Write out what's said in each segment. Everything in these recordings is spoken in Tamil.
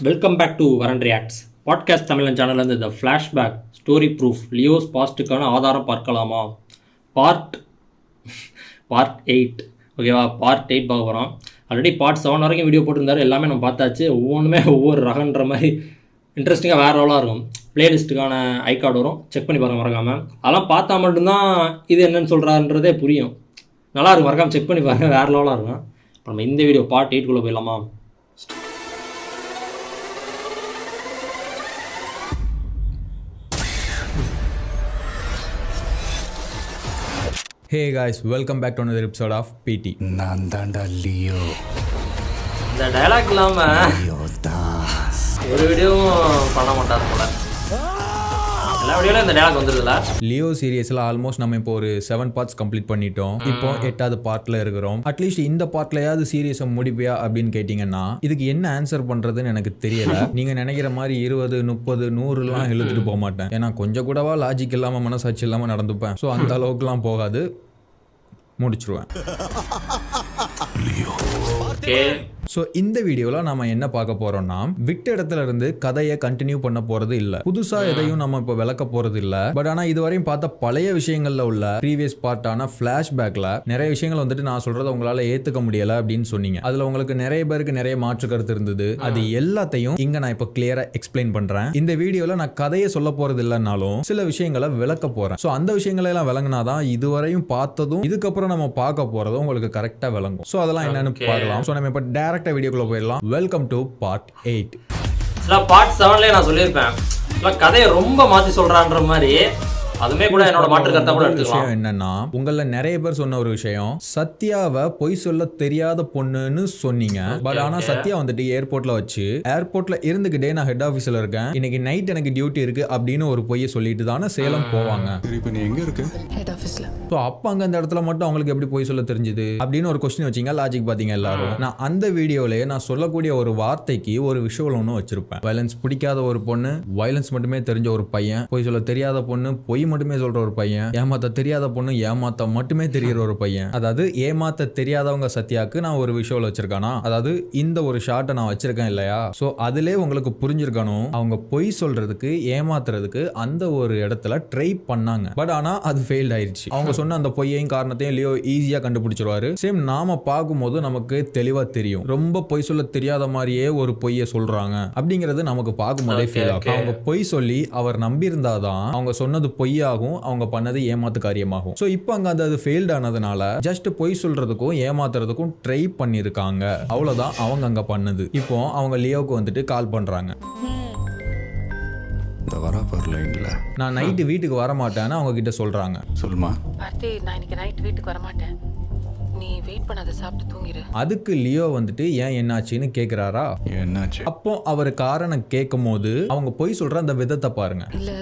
வெல்கம் பேக் டு வரன் ரியாக்ட்ஸ் பாட்காஸ்ட் தமிழன் சேனல்லேருந்து இந்த ஃப்ளாஷ்பேக் ஸ்டோரி ப்ரூஃப் லியோஸ் பாஸ்ட்டுக்கான ஆதாரம் பார்க்கலாமா பார்ட் 8 ஓகேவா. பார்ட் 8 பார்க்க போகிறோம். ஆல்ரெடி பார்ட் 7 வரைக்கும் வீடியோ போட்டிருந்தாரு, எல்லாமே நம்ம பார்த்தாச்சு. ஒவ்வொன்றுமே ஒவ்வொரு ரகன்ற மாதிரி இன்ட்ரெஸ்டிங்காக வேறு லெவலாக இருக்கும். பிளேலிஸ்ட்டுக்கான ஐ கார்டு வரும், செக் பண்ணி பாருங்கள் மறக்காமல். அதெல்லாம் பார்த்தா மட்டும்தான் இது என்னென்னு சொல்கிறாருன்றதே புரியும். நல்லாயிருக்கும், மறக்காமல் செக் பண்ணி பாருங்கள், வேறு லெவலாக இருக்கும். இப்போ நம்ம இந்த வீடியோ பார்ட் 8 போயிடலாமா? Hey guys, welcome back to another episode of PT. நான் தாண்டா லியோ. இந்த டயலாக் இல்லாமல் ஒரு வீடியோவும் பண்ண மாட்டார் போல. எல்லா வீடியோவில் இந்த டயலாக் வந்துருதுல. லியோ சீரியஸில் ஆல்மோஸ்ட் நம்ம இப்போ ஒரு 7 பார்ட்ஸ் கம்ப்ளீட் பண்ணிட்டோம். இப்போ 8வது பார்ட்டில் இருக்கிறோம். அட்லீஸ்ட் இந்த பார்ட்லையாவது சீரியஸை முடிப்பியா அப்படின்னு கேட்டிங்கன்னா இதுக்கு என்ன ஆன்சர் பண்ணுறதுன்னு எனக்கு தெரியல. நீங்கள் நினைக்கிற மாதிரி 20, 30, 100லாம் எழுதிட்டு போக மாட்டேன். ஏன்னா கொஞ்சம் கூடவா லாஜிக் இல்லாமல் மனசாட்சி இல்லாமல் நடந்துப்பேன். ஸோ அந்த அளவுக்குலாம் போகாது, முடிச்சிருவேன். ஸோ இந்த வீடியோவில் நம்ம என்ன பார்க்க போறோம்னா, விட்ட இடத்துல இருந்து கதையை கண்டினியூ பண்ண போறது இல்லை, புதுசா எதையும் நம்ம இப்போ விளக்க போறது இல்லை. பட் ஆனால் இதுவரையும் பார்த்த பழைய விஷயங்கள்ல உள்ள ப்ரீவியஸ் பார்ட்டான ஃபிளாஷ்பேக்ல நிறைய விஷயங்கள் வந்துட்டு நான் சொல்றதை உங்களால ஏத்துக்க முடியல அப்படின்னு சொன்னீங்க. அதுல உங்களுக்கு நிறைய பேருக்கு நிறைய மாற்று கருத்து இருந்தது. அது எல்லாத்தையும் இங்க நான் இப்போ கிளியரா எக்ஸ்பிளைன் பண்றேன். இந்த வீடியோல நான் கதையை சொல்ல போறது இல்லைன்னாலும் சில விஷயங்களை விளக்க போறேன். ஸோ அந்த விஷயங்களை எல்லாம் விளங்கினாதான் இதுவரையும் பார்த்ததும் இதுக்கப்புறம் நம்ம பார்க்க போறதும் உங்களுக்கு கரெக்டா விளங்கும். ஸோ அதெல்லாம் என்னன்னு பார்க்கலாம். ஸோ நம்ம இப்போ டைரக்டா வீடியோக்குள்ள போயிடலாம். Welcome to part 8. பார்ட் 7லயே நான் சொல்லியிருப்பேன், கதையை ரொம்ப மாத்தி சொல்றான்ற மாதிரி. அதுமே கூட என்னோட மாற்று கருத்தா கூட எடுத்துக்கலாம். என்னன்னா, உங்கள நிறைய பேர் சொன்ன ஒரு விஷயம், சத்யாவை பொய் சொல்ல தெரியாத பொண்ணுன்னு சொன்னீங்க. பட் ஆனா சத்யா வந்துட்டு ஏர்போர்ட்ல இருந்துகிட்டே நான் ஹெட் ஆபீஸ்ல இருக்கேன், இன்னைக்கு நைட் எனக்கு டியூட்டி இருக்கு அப்படின்னு ஒரு பொய்யை சொல்லிட்டு தானே சேலம் போவாங்க. இப்போ நீ எங்க இருக்க? ஹெட் ஆபீஸ்ல. சோ அப்ப அங்க அந்த இடத்துல மட்டும் அவங்களுக்கு எப்படி பொய் சொல்ல தெரிஞ்சது அப்படின்னு ஒரு क्वेश्चन வச்சீங்க. லாஜிக் பாத்தீங்க எல்லாரும். நான் அந்த வீடியோலயே நான் சொல்லக்கூடிய ஒரு வார்த்தைக்கு ஒரு விஷுவல் ஒன்று வச்சிருப்பேன். வயலன்ஸ் பிடிக்காத ஒரு பொண்ணு, வயலன்ஸ் மட்டுமே தெரிஞ்ச ஒரு பையன், பொய் சொல்ல தெரியாத பொண்ணு, பொய் மட்டுமே சொல்ற ஒரு பையன், ஏமாத்த தெரியாத பொண்ணு, ஏமாத்த மட்டுமே தெரிகிற ஒரு பையன். அதாவது ஏமாத்த தெரியாதவங்க சத்யாக்கு நான் ஒரு விஷுவல் வச்சிருக்கானா, அதாவது இந்த ஒரு ஷாட்டை நான் வச்சிருக்கேன் இல்லையா. சோ அதிலே உங்களுக்கு புரிஞ்சிருக்கணும், அவங்க பொய் சொல்றதுக்கு ஏமாத்துறதுக்கு அந்த ஒரு இடத்துல ட்ரை பண்ணாங்க. பட் ஆனா அது ஃபெயில்ட் ஆயிருச்சு. அவங்க சொன்ன அந்த பொய்யையும் காரணத்தையும் லியோ ஈஸியா கண்டுபிடிச்சிருவாரு. சேம் நாம பார்க்கும்போது நமக்கு தெளிவா தெரியும், ரொம்ப பொய் சொல்ல தெரியாத மாதிரியே ஒரு பொய்யை சொல்றாங்க அப்படிங்கிறது நமக்கு பார்க்கும்போதே ஃபீல் ஆகும். அவங்க பொய் சொல்லி அவர் நம்பி இருந்தாதான் அவங்க சொன்னது பொய்யாகும், அவங்க பண்ணது ஏமாத்து காரியமாகும். சோ இப்போ அங்க அது ஃபெயில்ட் ஆனதுனால ஜஸ்ட் பொய் சொல்றதுக்கும் ஏமாத்துறதுக்கும் ட்ரை பண்ணிருக்காங்க, அவ்வளவுதான் அவங்க அங்க பண்ணது. இப்போ அவங்க லியோவுக்கு வந்துட்டு கால் பண்றாங்க. நான் நைட்டு வீட்டுக்கு வர மாட்டேன்னு அவங்க கிட்ட சொல்றாங்க. சொல்லுமா பார்த்தி, நான் இன்னைக்கு நைட் வீட்டுக்கு வர மாட்டேன், நீ வெயிட் பண்ணாத, சாப்பிட்டு தூங்கிரு. அதுக்கு லியோ வந்துட்டு ஏன் என்னாச்சுன்னு கேக்குறாரா. என்னாச்சு? அப்போ அவர் காரணம் கேட்கும் போது அவங்க பொய் சொல்ற அந்த விதத்தை பாருங்க. இல்ல,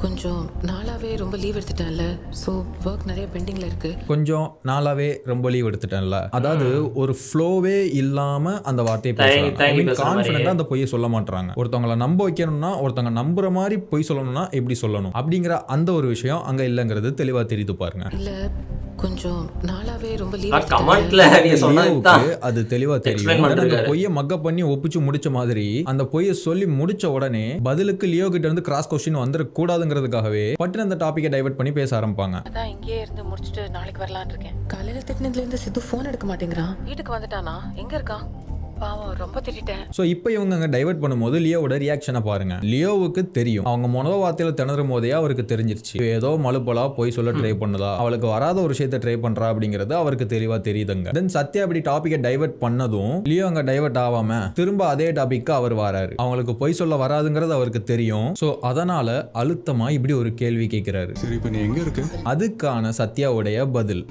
கொஞ்சம் நாளாவே ரொம்ப லீவ் எடுத்துட்டேன்ல, ஸோ ஒர்க் நிறைய பெண்டிங்ல இருக்கு. கொஞ்சம் நாளாவே ரொம்ப லீவ் எடுத்துட்டேன்ல, அதாவது ஒரு ஃப்ளோவே இல்லாம அந்த வார்த்தையை பேசுறாங்க. கான்ஃபிடென்ட்டா அந்த பொய்யை சொல்ல மாட்டாங்க. ஒருத்தவங்களை நம்ப வைக்கணும்னா, ஒருத்தவங்க நம்புற மாதிரி பொய் சொல்லணும்னா எப்படி சொல்லணும் அப்படிங்கிற அந்த ஒரு விஷயம் அங்க இல்லங்கிறது தெளிவா தெரியுது பாருங்க. இல்ல, கொஞ்சம் நாளாவே ரொம்ப லீவ் அது தெளிவா தெரியும். அந்த பொய்யை மக்க பண்ணி ஒப்பிச்சு முடிச்ச மாதிரி அந்த பொய்யை சொல்லி முடிச்ச உடனே பதிலுக்கு லியோ கிட்ட இருந்து கிராஸ் கொஸ்டின் வந்துட கூடாதுங்கிறதுக்காகவே பட்டு அந்த டாபிக்கை டைவர்ட் பண்ணி பேச ஆரம்பிப்பாங்க. அதான் இங்கே இருந்து முடிச்சுட்டு நாளைக்கு வரலான்னு இருக்கேன். காலையில திட்டினதுல இருந்து சித்து போன் எடுக்க மாட்டேங்கிறான். வீட்டுக்கு வந்துட்டானா? எங்க இருக்கான்? பாவம், ரொம்ப திட்டிட்டேன். சோ இப்போ இவங்க அங்க டைவர்ட் பண்ணும்போது லியோவோட ரியாக்ஷனை பாருங்க. லியோவுக்கு தெரியும், அவங்க முதல் வார்த்தையில திணறும் போதே அவருக்கு தெரிஞ்சிருச்சு, ஏதோ மலுப்பலா போய் சொல்ல ட்ரை பண்ணதா, அவளுக்கு வராத ஒரு விஷயத்தை ட்ரை பண்றா அப்படிங்கிறது அவருக்கு தெளிவா தெரியுதுங்க. தென் சத்யா அப்படி டாபிக்கை டைவர்ட் பண்ணதும் லியோ அங்க டைவர்ட் ஆகாம திரும்ப அதே டாபிக்கு அவர் வராரு. அவங்களுக்கு பொய் சொல்ல வராதுங்கிறது அவருக்கு தெரியும். சோ அதனால அழுத்தமா இப்படி ஒரு கேள்வி கேட்கிறாரு. சரி, இப்போ நீ எங்க இருக்க? அதுக்கான சத்யாவுடைய பதில்,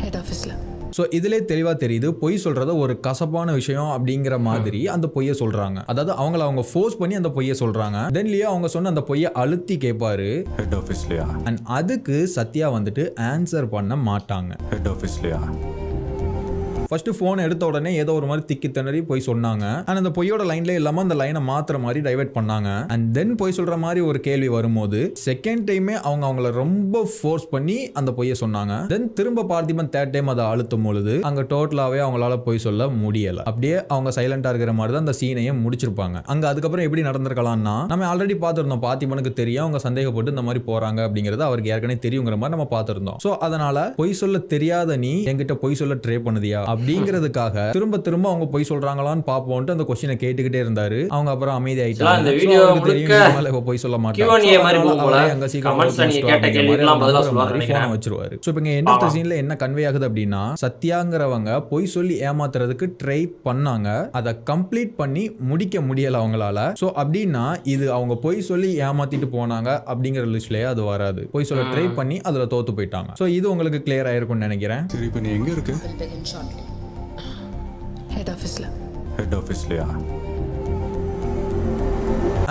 ஹெட் ஆபீஸ்ல. ஸோ இதிலே தெளிவாக தெரியுது, பொய் சொல்றத ஒரு கசப்பான விஷயம் அப்படிங்கிற மாதிரி அந்த பொய்யை சொல்றாங்க. அதாவது அவங்க ஃபோர்ஸ் பண்ணி அந்த பொய்யை சொல்றாங்க. தென் லியோ அவங்க சொன்ன அந்த பொய்யை அழுத்தி கேட்பாரு, ஹெட் ஆஃபீஸ்லயா? அண்ட் அதுக்கு சத்யா வந்துட்டு ஆன்சர் பண்ண மாட்டாங்க. ஹெட் ஆஃபீஸ்லயா? ஃபர்ஸ்ட் போன் எடுத்த உடனே ஏதோ ஒரு மாதிரி திக்கி திணறி போய் சொன்னாங்க. அண்ட் அந்த பொய்யோட லைன்ல இல்லாம அந்த லைனை மாத்துற மாதிரி டைவர்ட் பண்ணாங்க. அண்ட் தென் போய் சொல்ற மாதிரி ஒரு கேள்வி வரும்போது செகண்ட் டைமே அவங்கள ரொம்ப ஃபோர்ஸ் பண்ணி அந்த பொய்யை சொன்னாங்க. தென் திரும்ப பார்த்திபன் தேர்ட் டைம் அதை அழுத்தும் பொழுது அங்க டோட்டலாவே அவங்களால போய் சொல்ல முடியல. அப்படியே அவங்க சைலண்டா இருக்கிற மாதிரி தான் அந்த சீனையே முடிச்சிருப்பாங்க. அங்க அதுக்கப்புறம் எப்படி நடந்திருக்கலாம்னா, நம்ம ஆல்ரெடி பார்த்திருந்தோம், பார்த்திபனுக்கு தெரியும் அவங்க சந்தேகப்பட்டு இந்த மாதிரி போறாங்க அப்படிங்கறது அவருக்கு ஏற்கனவே தெரியுங்கிற மாதிரி நம்ம பார்த்திருந்தோம். சோ அதனால பொய் சொல்ல தெரியாத நீ என்கிட்ட பொய் சொல்ல ட்ரை பண்ணுதியா அப்படிங்கிறதுக்காக திரும்ப திரும்ப அவங்க பொய் சொல்றாங்களான்னு பாப்போம்ட்டு அந்த கொஸ்டினை கேட்டுக்கிட்டே இருந்தாரு. அவங்க அப்புறம் அமைதி ஆயிட்டாங்க. இந்த வீடியோ பொய் சொல்ல Q&A மாதிரி போல கமெண்ட்ஸ்ல நீங்க கேட்ட கேள்விகளுக்கு பதிலா சொல்வாரு நினைக்கிறேன். வச்சிருவாரு. சோ இப்போ எண்ட் ஆஃப் தி சீன்ல என்ன கன்வே ஆகுது அப்படின்னா, சத்யாங்கிறவங்க பொய் சொல்லி ஏமாத்துறதுக்கு ட்ரை பண்ணாங்க, அதை கம்ப்ளீட் பண்ணி முடிக்க முடியல அவங்களால. சோ அப்படின்னா இது அவங்க பொய் சொல்லி ஏமாத்திட்டு போனாங்க அப்படிங்கிற லிஸ்ட்லயே அது வராது. பொய் சொல்ல ட்ரை பண்ணி அதுல தோத்து போயிட்டாங்க. சோ இது உங்களுக்கு கிளியர் ஆயிருக்கும்னு நினைக்கிறேன். சரி இப்போ நீ எங்க இருக்க? ஹெட் ஆஃபீஸ்ல. ஹெட் ஆஃபீஸ்லயா?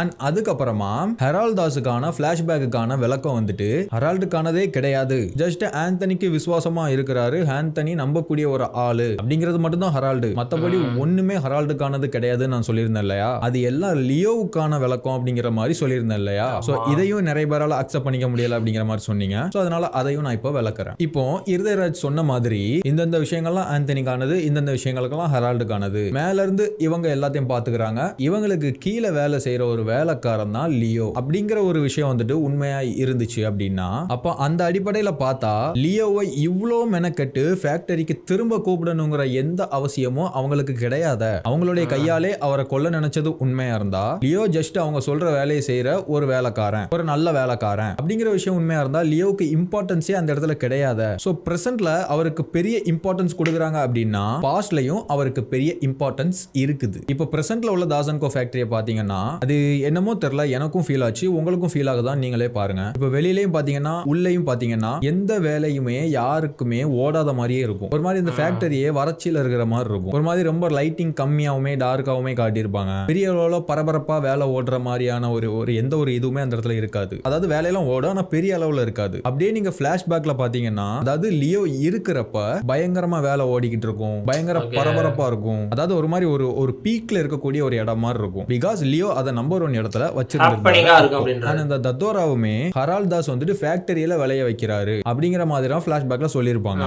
அண்ட் அதுக்கப்புறமா ஹெரால்ட் தாஸுக்கான பிளாஷ்பேக்குக்கான விளக்கம் வந்துட்டு ஹெரால்டுக்கானதே கிடையாது, ஜஸ்ட் ஆந்தனிக்கு விசுவாசமா இருக்கிறாரு, ஆந்தனி நம்பக்கூடிய ஒரு ஆளு அப்படிங்கிறது மட்டும் தான் ஹெரால்டு, மற்றபடி ஒண்ணுமே ஹெரால்டுக்கானது கிடையாதுன்னு நான் சொல்லியிருந்தேன் இல்லையா. அது எல்லாம் லியோவுக்கான விளக்கம் அப்படிங்கிற மாதிரி சொல்லியிருந்தேன் இல்லையா. ஸோ இதையும் நிறைய பேரால அக்செப்ட் பண்ணிக்க முடியல அப்படிங்கிற மாதிரி சொன்னீங்க. ஸோ அதனால அதையும் நான் இப்போ விளக்குறேன். இப்போ இருதயராஜ் சொன்ன மாதிரி இந்தந்த விஷயங்கள்லாம் ஆந்தனிக்கானது, இந்தந்த விஷயங்களுக்கெல்லாம் ஹெரால்டுக்கானது, மேல இருந்து இவங்க எல்லாத்தையும் பாத்துக்கிறாங்க, இவங்களுக்கு கீழே வேலை செய்யற ஒரு வேலைக்காரன் தான் லியோ அப்படிங்கிற ஒரு விஷயம் வந்துட்டு உண்மையா இருந்துச்சு அப்படின்னா, அப்ப அந்த அடிப்படையில பார்த்தா லியோவை இவ்வளோ மெனக்கெட்டு ஃபேக்டரிக்கு திரும்ப கூப்பிடணுங்கிற எந்த அவசியமும் அவங்களுக்கு கிடையாது. அவங்களுடைய கையாலே அவரை கொல்ல நினைச்சது உண்மையா இருந்தா, லியோ ஜஸ்ட் அவங்க சொல்ற வேலையை செய்யற ஒரு வேலைக்காரன், ஒரு நல்ல வேலைக்காரன் அப்படிங்கிற விஷயம் உண்மையா இருந்தா லியோவுக்கு இம்பார்ட்டன்ஸே அந்த இடத்துல கிடையாது. சோ பிரசன்ட்ல அவருக்கு பெரிய இம்பார்ட்டன்ஸ் கொடுக்குறாங்க அப்படின்னா பாஸ்ட்லயும் அவருக்கு பெரிய இம்பார்ட்டன்ஸ் இருக்குது. இப்போ பிரசன்ட்ல உள்ள தாசன்கோ ஃபேக்டரியை பாத்தீங்கன்னா அது என்னமோ தெரியல, எனக்கும் ஃபீல் ஆச்சு, உங்களுக்கும் ஃபீல் ஆகுதான் நீங்களே பாருங்க. இப்போ வெளியிலயும் பாத்தீங்கன்னா உள்ளேயும் பாத்தீங்கன்னா எந்த வேலையுமே யாருக்குமே ஓடாத மாதிரியே இருக்கும். ஒரு மாதிரி இந்த ஃபேக்டரியே வறட்சியில இருக்கிற மாதிரி இருக்கும். ஒரு மாதிரி ரொம்ப லைட்டிங் கம்மியாவுமே டார்க்காவுமே காட்டியிருப்பாங்க. பெரிய அளவுல பரபரப்பா வேலை ஓடுற மாதிரியான ஒரு எந்த ஒரு இதுவுமே அந்த இடத்துல இருக்காது. அதாவது வேலையெல்லாம் ஓடும் ஆனா பெரிய அளவுல இருக்காது. அப்படியே நீங்க பிளாஷ்பேக்ல பாத்தீங்கன்னா, அதாவது லியோ இருக்கிறப்ப பயங்கரமா வேலை ஓடிக்கிட்டு இருக்கும், பயங்கர பரபரப்பா இருக்கும். அதாவது ஒரு மாதிரி ஒரு பீக்ல இருக்கக்கூடிய ஒரு இடம் மாதிரி இருக்கும். பிகாஸ் லியோ அதை நம்பர் ஒன் இடத்துல வச்சிருந்தாரு. அந்த தத்தோராவுமே ஹெரால்ட் தாஸ் வந்துட்டு ஃபேக்டரியில விளைய வைக்கிறாரு அப்படிங்கிற மாதிரி தான் பிளாஷ்பேக்ல சொல்லியிருப்பாங்க.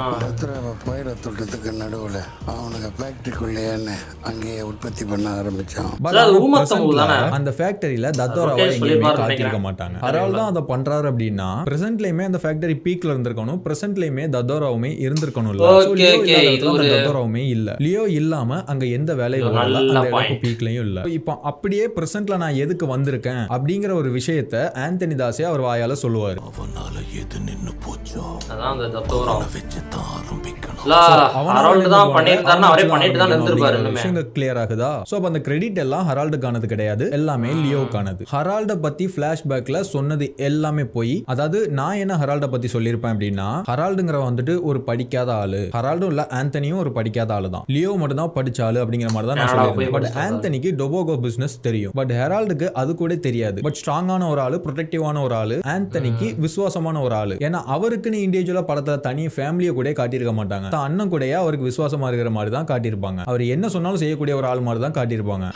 தொட்டத்துக்கு நடுவுல அவனுக்கு ஃபேக்டரிக்குள்ளேயே அங்கேயே உற்பத்தி பண்ண ஆரம்பிச்சான். அந்த ஃபேக்டரியில தத்தோராவை எங்கேயுமே காட்டியிருக்க மாட்டாங்க. ஹெரால்ட் தான் அதை பண்றாரு அப்படின்னா பிரசன்ட்லயுமே அந்த ஃபேக்டரி பீக்ல இருந்திருக்கணும், பிரசன்ட்லயுமே தத்தோராவுமே இருந்திருக்கணும். தத்தோராவுமே இல்ல, லியோ இல்லாம அங்க எந்த வேலையும் அந்த பீக்லயும் இல்ல. இப்போ அப்படியே பிரசன்ட்ல நான் எதுக்கு வந்திருக்கேன் அப்படிங்கிற ஒரு விஷயத்தை ஆந்தனி தாஸே அவர் வாயால சொல்லுவாரு. அவனால எது நின்னு போச்சோ அதான் அந்த தத்தோரா வெச்சு தான் ஆரம்பிக்கணும். ஹெரால்ட் தான் பண்ணிட்டாருன்னா அவரே பண்ணிட்டு தான் இருந்திருப்பாரு. விஷயம் கிளியர் ஆகுதா? சோ அப்ப அந்த கிரெடிட் எல்லாம் ஹெரால்டுக்கானது கிடையாது, எல்லாமே லியோவுக்கானது. ஹெரால்ட பத்தி பிளாஷ்பேக்ல சொன்னது எல்லாமே போய், அதாவது நான் என்ன ஹெரால்ட பத்தி சொல்லியிருப்பேன் அப்படின்னா, ஹெரால்டுங்கிற வந்துட்டு ஒரு படிக்காத ஆளு, ஹெரால்டும் இல்ல ஆந்தனியும் ஒரு படிக்காத ஆளு தான், லியோ மட்டும் தான் படிச்ச ஆளு அப்படிங்கிற மாதிரி தான் நான் சொல்லியிருப்பேன். பட் ஆந்தனிக்கு டொபோகோ பிசினஸ் தெரியும், பட் ஹெரால்டுக்கு அது கூட தெரியாது. பட் ஸ்ட்ராங்கான ஒரு ஆளு, ப்ரொடெக்டிவான ஒரு ஆளு, ஆந்தனிக்கு விசுவாசமான ஒரு ஆளு. ஏன்னா அவருக்குன்னு இண்டிவிஜுவலா படத்துல தனி ஃபேமிலியை கூட காட்டியிருக்க மாட்டாங்க, அண்ணன் கூட அவருக்கு விசுவாசமா இருக்கிற மாதிரி தான் காட்டியிருப்பாங்க. அவர் என்ன சொன்னாலும் செய்யக்கூடிய ஒரு ஆள் மாதிரி தான் காட்டியிருப்பாங்க.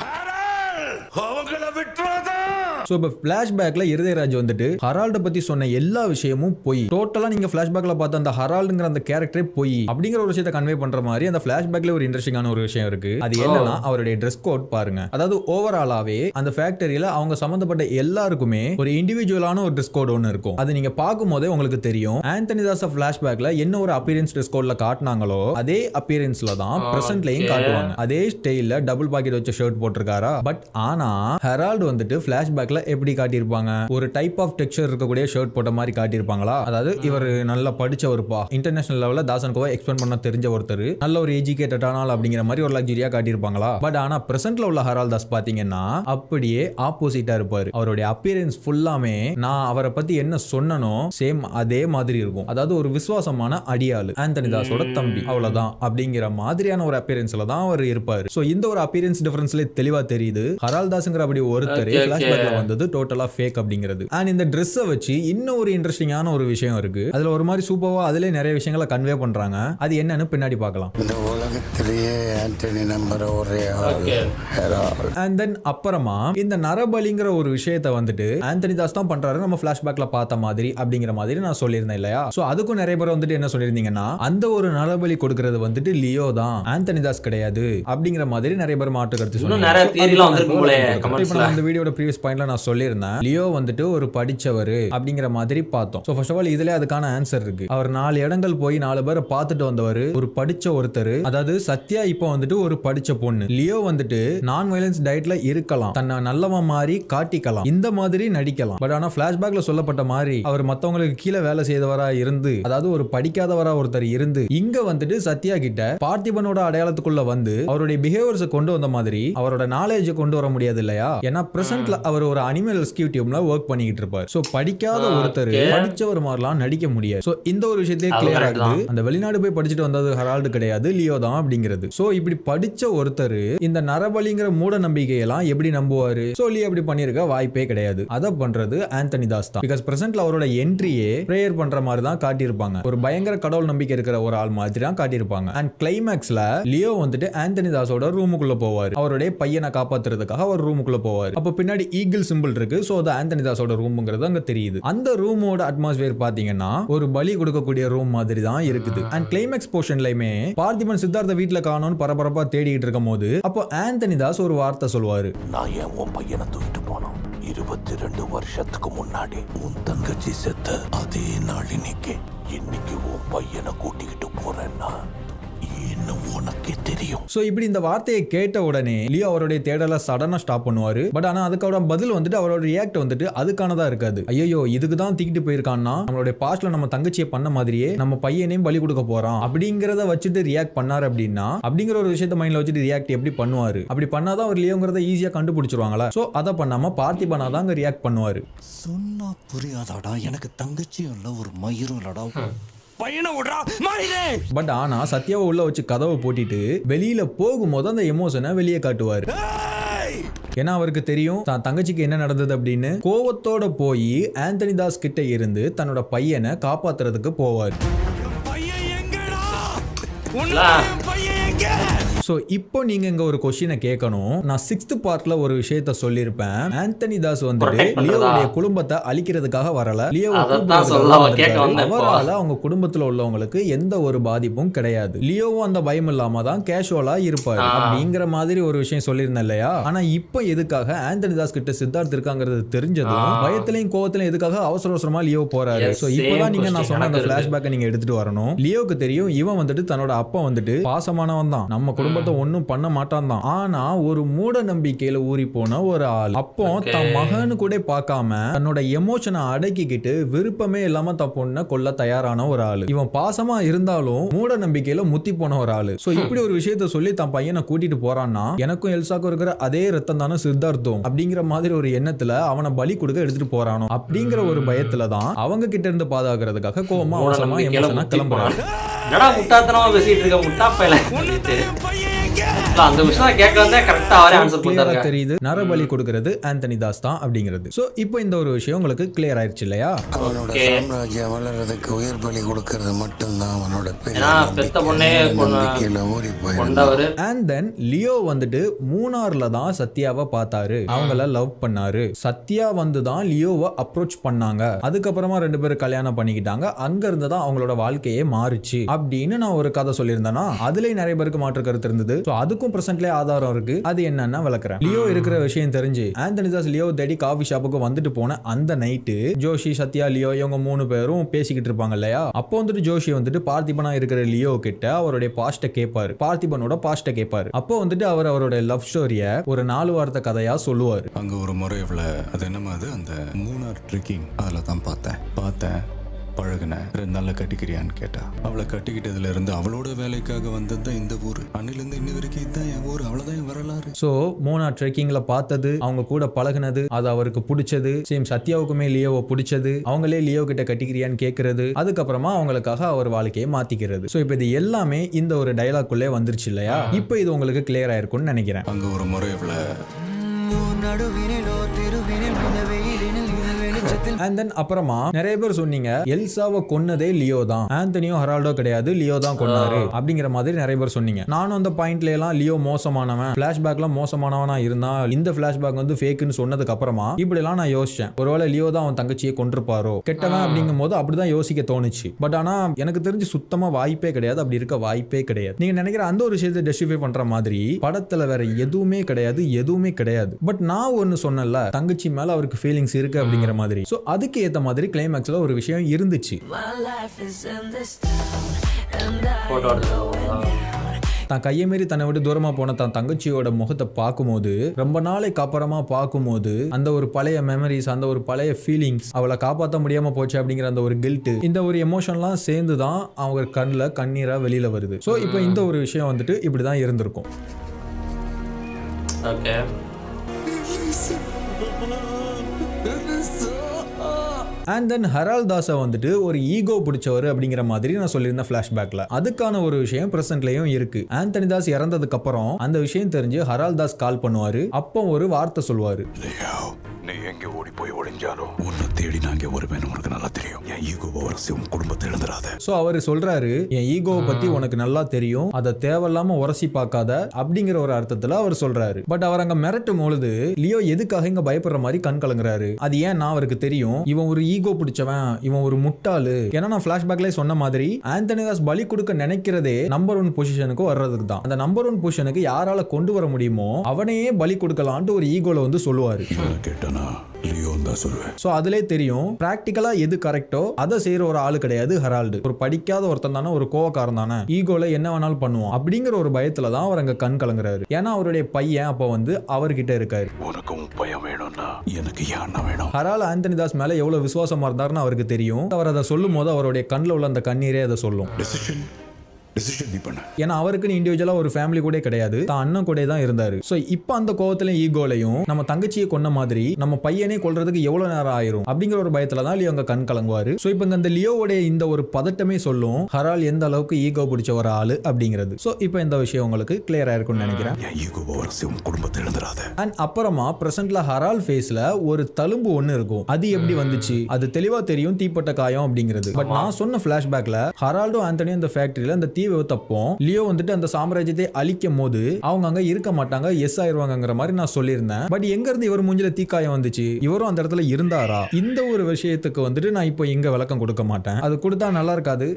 சோ இப்போ ஃபிளாஷ்பேக்ல இருதயராஜ் வந்துட்டு ஹெரால்ட பத்தி சொன்ன எல்லா விஷயமும் போய், டோட்டலா நீங்க ஃபிளாஷ்பேக்ல பார்த்த அந்த ஹெரால்டுங்கிற அந்த கேரக்டரே போய் அப்படிங்கிற ஒரு விஷயத்தை கன்வே பண்ற மாதிரி அந்த ஃபிளாஷ்பேக்ல ஒரு இன்ட்ரெஸ்டிங்கான ஒரு விஷயம் இருக்கு. அது என்னன்னா அவருடைய ட்ரெஸ் கோட் பாருங்க. அதாவது ஓவராலாவே அந்த ஃபேக்டரியில அவங்க சம்பந்தப்பட்ட எல்லாருக்குமே ஒரு இண்டிவிஜுவலான ஒரு ட்ரெஸ் கோட் ஒன்னு இருக்கும். அது நீங்க பார்க்கும் போதே உங்களுக்கு தெரியும். ஆந்தனி தாஸ் ஃபிளாஷ்பேக்ல என்ன ஒரு அப்பியரன்ஸ் ட்ரெஸ் கோட்ல காட்டினாங்களோ அதே அப்பியரன்ஸ்ல தான் பிரசன்ட்லயும் காட்டுவாங்க. அதே ஸ்டைல்ல டபுள் பாக்கெட் வச்ச ஷர்ட் போட்டிருக்காரா. பட் ஆனா ஹெரால்டு வந்துட்டு ஃபிளாஷ்பேக்ல எப்படி காட்டியிருப்பாங்க, ஒரு டைப் ஆஃப் டெக்ஸ்சர் இருக்கக்கூடிய ஷர்ட் போட்ட மாதிரி காட்டியிருப்பாங்களா. அதாவது இவர் நல்லா படிச்சவருப்பா, இன்டர்நேஷனல் லெவலில் தாசன்கோவை எக்ஸ்பிளைன் பண்ண தெரிஞ்ச ஒருத்தர், நல்ல ஒரு எஜுகேட்டடான ஆள் அப்படிங்கிற மாதிரி ஒரு லக்ஸரியா காட்டியிருப்பாங்களா. பட் ஆனா பிரசன்ட்ல உள்ள ஹெரால்ட் தாஸ் பாத்தீங்கன்னா அப்படியே ஆப்போசிட்டா இருப்பாரு. அவருடைய அப்பியரன்ஸ் ஃபுல்லாமே நான் அவரை பத்தி என்ன சொன்னனோ சேம் அதே மாதிரி இருக்கும். அதாவது ஒரு விசுவாசமான அடியாளு, ஆந்தனி தாஸோட தம்பி, அவ்வளவுதான் அப்படிங்கிற மாதிரியான ஒரு அப்பியரன்ஸ்ல தான் அவர் இருப்பாரு. சோ இந்த ஒரு அப்பியரன்ஸ் டிஃபரன்ஸ்ல தெளிவா தெரியுது ஹெரால்ட் தாஸ்ங்கிற அப்படி ஒருத்தர் ஃபிளாஷ்பேக்ல வந்தது டோட்டலா ஃபேக் அப்படிங்கிறது. அண்ட் இந்த ட்ரெஸ்ஸை வச்சு இன்னும் ஒரு இன்ட்ரெஸ்டிங்கான ஒரு விஷயம் இருக்கு. அதுல ஒரு மாதிரி சூப்பரா அதுல நிறைய விஷயங்களை கன்வே பண்றாங்க. அது என்னன்னு பின்னாடி பார்க்கலாம். இந்த உலகத்திலேயே ஆண்டனி நம்புற ஒரே ஆள் Okay. ஹெரால்ட். அண்ட் தென் அப்புறமா இந்த நரபலிங்கிற ஒரு விஷயத்த வந்துட்டு ஆந்தனி தாஸ் தான் பண்றாரு, நம்ம பிளாஷ்பேக்ல பார்த்த மாதிரி அப்படிங்கிற மாதிரி நான் சொல்லியிருந்தேன் இல்லையா. சோ அதுக்கும் நிறைய பேர் வந்துட்டு என்ன சொல்லியிருந்தீங்கன்னா, அந்த ஒரு நரபலி கொடுக்கறது வந்துட்டு லியோ தான், ஆந்தனி தாஸ் கிடையாது அப்படிங்கிற மாதிரி நிறைய பேர் மாற்று கருத்து இன்னும் நிறைய theory-லாம் வந்திருக்கும் போல comments-ல. இப்போ நம்ம இந்த வீடியோட ப்ரீவியஸ் பாயிண்ட்ல நான் சொல்லியிருந்தேன், லியோ வந்துட்டு ஒரு படிச்சவர் அப்படிங்கிற மாதிரி பார்த்தோம். சோ ஃபர்ஸ்ட் ஆஃப் ஆல் இதுல அதுக்கான ஆன்சர் இருக்கு. அவர் 4 இடங்கள் போய் 4 பேரை பார்த்துட்டு வந்தவர், ஒரு படிச்ச ஒருத்தர். அதாவது சத்யா இப்போ வந்துட்டு ஒரு படிச்ச பொண்ணு, லியோ வந்துட்டு நான் வயலன்ஸ் டயட்ல இருக்கலாம், தன்னை நல்லவன் மாதிரி காட்டிக்கலாம், இந்த மாதிரி நடிக்கலாம். பட் ஆனா பிளாஷ்பேக்ல சொல்லப்பட்ட மாதிரி அவர் மத்தவங்களுக்கு கீழே வேலை செய்தவரா இருந்து, அதாவது ஒரு படிக்காதவரா ஒருத்தர் இருந்து, இங்க வந்துட்டு சத்யா கிட்ட பார்த்திபனோட அடையாளத்துக்குள்ள வந்து அவருடைய பிஹேவியர்ஸ் கொண்டு வந்த மாதிரி அவரோட நாலேஜ் கொண்டு வர முடியாது இல்லையா. ஏன்னா பிரசன்ட்ல அவர் ஒரு அனிமல் ரெஸ்கியூ டீம்ல ஒர்க் பண்ணிக்கிட்டு இருப்பார். சோ படிக்காத ஒருத்தர் படிச்சவர் மாதிரிலாம் நடிக்க முடியாது. சோ இந்த ஒரு விஷயத்தையே கிளியர் ஆகுது, அந்த வெளிநாடு போய் படிச்சுட்டு வந்தது ஹெரால்டு கிடையாது, லியோ தான் அப்படிங்கிறது. சோ இப்படி படிச்ச ஒருத்தர் இந்த நரபலிங்கிற மூட நம்பிக்கையெல்லாம் எப்படி நம்புவாரு? சோ லியோ அப்படி பண்ணிருக்க வாய்ப்பே கிடையாது. அத பண்றது ஆந்தனி தாஸ் தான். பிகாஸ் பிரசன்ட்ல அவரோட என்ட்ரியே பிரேயர் பண்ற மாதிரி தான் காட்டியிருப்பாங்க, ஒரு பயங்கர கடவுள் நம்பிக்கை இருக்கிற ஒரு ஆள் மாதிரி தான் காட்டியிருப்பாங்க. அண்ட் கிளைமேக்ஸ்ல லியோ வந்துட்டு ஆந்தனி தாஸோட ரூமுக்குள்ள போவாரு, அவருடைய பையனை காப்பாத்துறதுக்காக அவர் ரூமுக்குள்ள போவாரு. அப்ப பின்னாடி ஈகிள் சிம்பிள் இருக்கு. சோ அது ஆந்தனி தாஸோட ரூம்ங்கிறது அங்க தெரியுது. அந்த ரூமோட அட்மாஸ்பியர் பாத்தீங்கன்னா ஒரு பலி கொடுக்கக்கூடிய ரூம் மாதிரி தான் இருக்குது. அண்ட் கிளைமேக்ஸ் போர்ஷன்லயுமே பார்த்திபன் சித்தார்த்த வீட்டுல காணோம்னு பரபரப்பா தேடிட்டு இருக்கும் போது அப்போ ஆந்தனி தாஸ் ஒரு வார்த்தை சொல்வாரு, நான் ஏன் உன் பையனை தூக்கிட்டு போனோம்? 22 வருஷத்துக்கு முன்னாடி உன் தங்கச்சி செத்த அதே நாள் இன்னைக்கு உன் பையனை கூட்டிக்கிட்டு போறேன்னா இன்னும் உனக்கே தெரியும். சோ இப்படி இந்த வார்த்தையை கேட்ட உடனே லியோ அவருடைய தேடலை சடனா ஸ்டாப் பண்ணுவாரு. பட் ஆனா அதுக்கான பதில் வந்துட்டு அவரோட ரியாக்ட் வந்துட்டு அதுக்கானதா இருக்காது. ஐயோ இதுக்கு தான் தூக்கிட்டு போயிருக்கான்னா நம்மளுடைய பாஸ்ட்ல நம்ம தங்கச்சியை பண்ண மாதிரியே நம்ம பையனையும் பலி கொடுக்க போறான் அப்படிங்கறத வச்சுட்டு ரியாக்ட் பண்ணாரு அப்படின்னா, அப்படிங்கிற ஒரு விஷயத்தை மைண்ட்ல வச்சுட்டு ரியாக்ட் எப்படி பண்ணுவாரு? அப்படி பண்ணாதான் அவர் லியோங்கிறத ஈஸியா கண்டுபிடிச்சிருவாங்களா. சோ அதை பண்ணாம பார்த்திபனா தான் அங்க ரியாக்ட் பண்ணுவாரு. சொன்னா புரியாதாடா, எனக்கு தங்கச்சியும் இல்ல ஒரு மயிரும் இல்லடா. பட் ஆனா சத்யாவை உள்ள வச்சு கதவை போட்டிட்டு வெளியில போகும்போது அந்த எமோஷனை வெளியே காட்டுவாரு. ஏன்னா அவருக்கு தெரியும் தான் தங்கச்சிக்கு என்ன நடந்தது அப்படின்னு. கோவத்தோட போய் ஆந்தனி தாஸ் கிட்ட இருந்து தன்னோட பையனை காப்பாத்துறதுக்கு போவார். சோ இப்போ நீங்க இங்க ஒரு கொஸ்டினை கேட்கணும். நான் 6th பார்ட்ல ஒரு விஷயத்த சொல்லியிருப்பேன், ஆந்தனி தாஸ் வந்துட்டு லியோவுடைய குடும்பத்தை அழிக்கிறதுக்காக வரல, அவரால அவங்க குடும்பத்துல உள்ளவங்களுக்கு எந்த ஒரு பாதிப்பும் கிடையாது, லியோவும் அந்த பயம் இல்லாம தான் கேஷுவலா இருப்பாரு அப்படிங்கிற மாதிரி ஒரு விஷயம் சொல்லியிருந்தேன் இல்லையா. ஆனா இப்போ எதுக்காக ஆந்தனி தாஸ் கிட்ட சித்தார்த் இருக்காங்கிறது தெரிஞ்சதும் பயத்திலையும் கோவத்திலையும் எதுக்காக அவசர அவசரமா லியோ போறாரு. சோ இப்பதான் நீங்க நான் சொன்ன அந்த பிளாஷ்பேக்கை நீங்க எடுத்துட்டு வரணும். லியோக்கு தெரியும் இவன் வந்துட்டு தன்னோட அப்பா வந்துட்டு பாசமானவன் தான், நம்ம குடும்பத்தை ஒன்னும் பண்ண மாட்டான் தான். ஆனா ஒரு மூட நம்பிக்கையில ஊறி போன ஒரு ஆள் அப்போ தன் மகனு கூட பார்க்காம தன்னோட எமோஷனை அடக்கிக்கிட்டு விருப்பமே இல்லாம தன் பொண்ணை கொல்ல தயாரான ஒரு ஆளு. இவன் பாசமா இருந்தாலும் மூட நம்பிக்கையில முத்தி போன ஒரு ஆளு. சோ இப்படி ஒரு விஷயத்த சொல்லி தன் பையனை கூட்டிட்டு போறான்னா, எனக்கும் எல்சாக்கும் இருக்கிற அதே ரத்தம் தானே சித்தார்த்தம் அப்படிங்கிற மாதிரி ஒரு எண்ணத்துல அவனை பலி கொடுக்க எடுத்துட்டு போறானோ அப்படிங்கிற ஒரு பயத்துல தான் அவங்க கிட்ட இருந்து பாதுகாக்கிறதுக்காக கோவமா அவசரமா எமோஷனா கிளம்புறாரு. முட்டாத்தனமா பேசிட்டு இருக்க முட்டா பையல அந்த விஷயம் கேட்கறதே கரெக்ட்டா அவரே ஆன்சர் பண்ணாரு. தெரியுது நரபலி கொடுக்கிறது ஆந்தனி தாஸ் தான் அப்படிங்கிறது. சோ இப்போ இந்த ஒரு விஷயம் உங்களுக்கு கிளியர் ஆயிருச்சு இல்லையா. அவனோட சாம்ராஜ்யம் வளர்றதுக்கு உயிர் பலி கொடுக்கிறது மட்டும்தான் அவனோட பெத்த பொண்ணே ஊறி போய். அண்ட் தென் லியோ வந்துட்டு மூணார்ல தான் சத்யாவை பார்த்தாரு, அவங்கள லவ் பண்ணாரு. சத்யா வந்து தான் லியோவை அப்ரோச் பண்ணாங்க, அதுக்கப்புறமா 2 பேரும் கல்யாணம் பண்ணிக்கிட்டாங்க. அங்க இருந்து தான் அவங்களோட வாழ்க்கையே மாறுச்சு அப்படின்னு நான் ஒரு கதை சொல்லியிருந்தேன்னா அதுலயும் நிறைய பேருக்கு மாற்று கருத்து இருந்தது. அதுக்கும் பிரசன்ட்லயே ஆதாரம் இருக்கு, அது என்னன்னா விளக்குறேன். லியோ இருக்கிற விஷயம் தெரிஞ்சு ஆந்தனி தாஸ் லியோ தேடி காஃபி ஷாப்புக்கு வந்துட்டு போன அந்த நைட்டு ஜோஷி, சத்யா, லியோ இவங்க 3 பேரும் பேசிக்கிட்டு இருப்பாங்க இல்லையா. அப்போ வந்துட்டு ஜோஷி வந்துட்டு பார்த்திபனா இருக்கிற லியோ கிட்ட அவருடைய பாஸ்ட கேட்பாரு, பார்த்திபனோட பாஸ்ட கேட்பாரு. அப்போ வந்துட்டு அவரோட லவ் ஸ்டோரிய ஒரு 4 வார்த்தை கதையா சொல்லுவாரு. அங்க ஒரு முறை அது என்னமா அது அந்த மூணார் ட்ரெக்கிங் அதில் தான் பார்த்தேன் பழகுன 2 நாள்ல கட்டிக்கிறியான்னு கேட்டா, அவளை கட்டிக்கிட்டதுல இருந்து அவளோட வேலைக்காக வந்தது இந்த ஊர், அன்னிலிருந்து இன்ன வரைக்கும் இதுதான் என் ஊர், அவ்வளவுதான் வரலாறு. சோ மூணார் ட்ரெக்கிங்ல பார்த்தது, அவங்க கூட பழகுனது, அது அவருக்கு பிடிச்சது. சேம் சத்யாவுக்குமே லியோவை பிடிச்சது, அவங்களே லியோ கிட்ட கட்டிக்கிறியான்னு கேட்கறது, அதுக்கப்புறமா அவங்களுக்காக அவர் வாழ்க்கையை மாத்திக்கிறது. சோ இப்போ இது எல்லாமே இந்த ஒரு டயலாக்குள்ளே வந்துருச்சு இல்லையா. இப்போ இது உங்களுக்கு கிளியர் ஆயிருக்கும்னு நினைக்கிறேன். அங்க ஒரு முறை நடுவினிலோ திருவினில் வெயிலினில் வெளிச்சத்தில் அண்ட் தென் அப்புறமா நிறைய பேர் சொன்னீங்க எல்சாவை கொன்னதே லியோ தான், ஆந்தனியோ ஹெரால்டோ கிடையாது, லியோ தான் கொன்னாரு அப்படிங்கிற மாதிரி நிறைய பேர் சொன்னீங்க. நானும் அந்த பாயிண்ட்ல எல்லாம் லியோ மோசமானவன், பிளாஷ்பேக்ல மோசமானவனா இருந்தா இந்த பிளாஷ்பேக் வந்து ஃபேக்குன்னு சொன்னதுக்கு அப்புறமா இப்படி எல்லாம் நான் யோசிச்சேன், ஒருவேளை லியோ தான் அவன் தங்கச்சியை கொன்றுப்பாரோ, கெட்டவன் அப்படிங்கும் போது அப்படிதான் யோசிக்க தோணுச்சு. பட் ஆனா எனக்கு தெரிஞ்சு சுத்தமா வாய்ப்பே கிடையாது, அப்படி இருக்க வாய்ப்பே கிடையாது. நீங்க நினைக்கிற அந்த ஒரு விஷயத்தை ஜஸ்டிஃபை பண்ற மாதிரி படத்துல வேற எதுவுமே கிடையாது, எதுவுமே கிடையாது. பட் நான் ஒன்னு சொன்னல, தங்கச்சி மேல அவருக்கு ஃபீலிங்ஸ் இருக்கு அப்படிங்கிற மாதிரி. சோ அதுக்கு ஏத்த மாதிரி கிளைமேக்ஸ்ல ஒரு விஷயம் இருந்துச்சு. தான் கையை மீறி தன்னை விட்டு தூரமா போன தான் தங்கச்சியோட முகத்தை பார்க்கும்போது, ரொம்ப நாளைக்கு அப்புறமா பார்க்கும்போது அந்த ஒரு பழைய மெமரிஸ், அந்த ஒரு பழைய ஃபீலிங்ஸ், அவளை காப்பாற்ற முடியாம போச்சு அப்படிங்கிற அந்த ஒரு கில்ட், இந்த ஒரு எமோஷன்லாம் சேர்ந்து தான் அவங்க கண்ணில் கண்ணீரா வெளியில வருது. ஸோ இப்போ இந்த ஒரு விஷயம் வந்துட்டு இப்படிதான் இருந்திருக்கும். ஓகே. அண்ட் தென் ஹெரால்ட் தாஸை வந்துட்டு ஒரு ஈகோ பிடிச்சவர் அப்படிங்கிற மாதிரி நான் சொல்லியிருந்தேன் ஃபிளாஷ்பேக்ல. அதுக்கான ஒரு விஷயம் பிரசன்ட்லயும் இருக்கு. ஆந்தனி தாஸ் இறந்ததுக்கு அப்புறம் அந்த விஷயம் தெரிஞ்சு ஹெரால்ட் தாஸ் கால் பண்ணுவாரு. அப்போ ஒரு வார்த்தை சொல்லுவாரு, நீ எங்க ஓடி போய் ஒளிஞ்சாலும் உன்னை தேடி நான் இங்க வருவேன், உனக்கு நல்லா தெரியும். என் ஈகோவை உரசி உன் குடும்பத்தை எழுந்துறாத. சோ அவரு சொல்றாரு, என் ஈகோவை பத்தி உனக்கு நல்லா தெரியும், அதை தேவையில்லாம உரசி பார்க்காத அப்படிங்கிற ஒரு அர்த்தத்துல அவர் சொல்றாரு. பட் அவர் அங்க மிரட்டும் பொழுது லியோ எதுக்காக இங்க பயப்படுற மாதிரி கண் கலங்குறாரு. அது ஏன் அவருக்கு தெரியும், இவன் ஒரு ஈகோ பிடிச்சவன், இவன் ஒரு முட்டாளு. ஏன்னா நான் பிளாஷ்பேக்ல சொன்ன மாதிரி ஆந்தனி தாஸ் பலி கொடுக்க நினைக்கிறதே நம்பர் 1 பொசிஷனுக்கு வர்றதுக்கு தான். அந்த நம்பர் 1 பொசிஷனுக்கு யாரால கொண்டு வர முடியுமோ அவனையே பலி கொடுக்கலான்ட்டு ஒரு ஈகோல வந்து சொல்லுவாரு. சோ அதுலே தெரியும் பிராக்டிகலா எது கரெக்டோ அதை செய்யற ஒரு ஆளு கிடையாது ஹெரால்டு. ஒரு படிக்காத ஒருத்தன் தானே, ஒரு கோவக்காரன் தானே, ஈகோல என்ன வேணாலும் பண்ணுவோம் அப்படிங்கிற ஒரு பயத்துல தான் அவர் அங்க கண் கலங்குறாரு. ஏன்னா அவருடைய பையன் அப்ப வந்து அவர்கிட்ட இருக்காரு. உனக்கும் பயம் வேணும்னா எனக்கு யானை வேணும். ஹெரால்டு ஆந்தனி தாஸ் மேல எவ்வளவு விசுவாசமா இருந்தாருன்னு அவருக்கு தெரியும். அவர் அதை சொல்லும் போது அவருடைய கண்ணில் உள்ள அந்த கண்ணீரே அதை சொல்லும். ஏன்னா அவருக்குன்னு இண்டிவிஜுவலா ஒரு ஃபேமிலி கூட கிடையாது, தான் அண்ணன் கூட தான் இருந்தாரு. சோ இப்போ அந்த கோவத்திலையும் ஈகோலையும் நம்ம தங்கச்சியை கொன்ன மாதிரி நம்ம பையனே கொல்றதுக்கு எவ்வளவு நேரம் ஆயிரும் அப்படிங்கிற ஒரு பயத்துல தான் லியோ அங்க கண் கலங்குவாரு. சோ இப்போ இந்த லியோவோட இந்த ஒரு பதட்டமே சொல்லும் ஹெரால்ட் எந்த அளவுக்கு ஈகோ பிடிச்ச ஒரு ஆளு அப்படிங்கிறது. சோ இப்போ இந்த விஷயம் உங்களுக்கு கிளியரா இருக்கும்னு நினைக்கிறேன். அண்ட் அப்புறமா பிரசன்ட்ல ஹெரால்ட் ஃபேஸ்ல ஒரு தழும்பு ஒண்ணு இருக்கும். அது எப்படி வந்துச்சு, அது தெளிவா தெரியும், தீப்பட்ட காயம் அப்படிங்கிறது. பட் நான் சொன்ன பிளாஷ்பேக்ல ஹெரால்டும் ஆந்தனியும் இந்த ஃபேக்டரியில அந்த தப்போ லியோ வந்துட்டு அந்த சாம்ராஜ்யத்தை அழிக்கும் போது அவங்க அங்க இருக்க மாட்டாங்க, எஸ் ஆயிருவாங்கங்கிற மாதிரி நான் சொல்லியிருந்தேன். பட் எங்க இருந்து இவர் மூஞ்சில தீக்காயம் வந்துச்சு, இவரும் அந்த இடத்துல இருந்தாரா, இந்த ஒரு விஷயத்துக்கு வந்துட்டு நான் இப்போ இங்க விளக்கம் கொடுக்க மாட்டேன். அது கொடுத்தா நல்லா இருக்காது,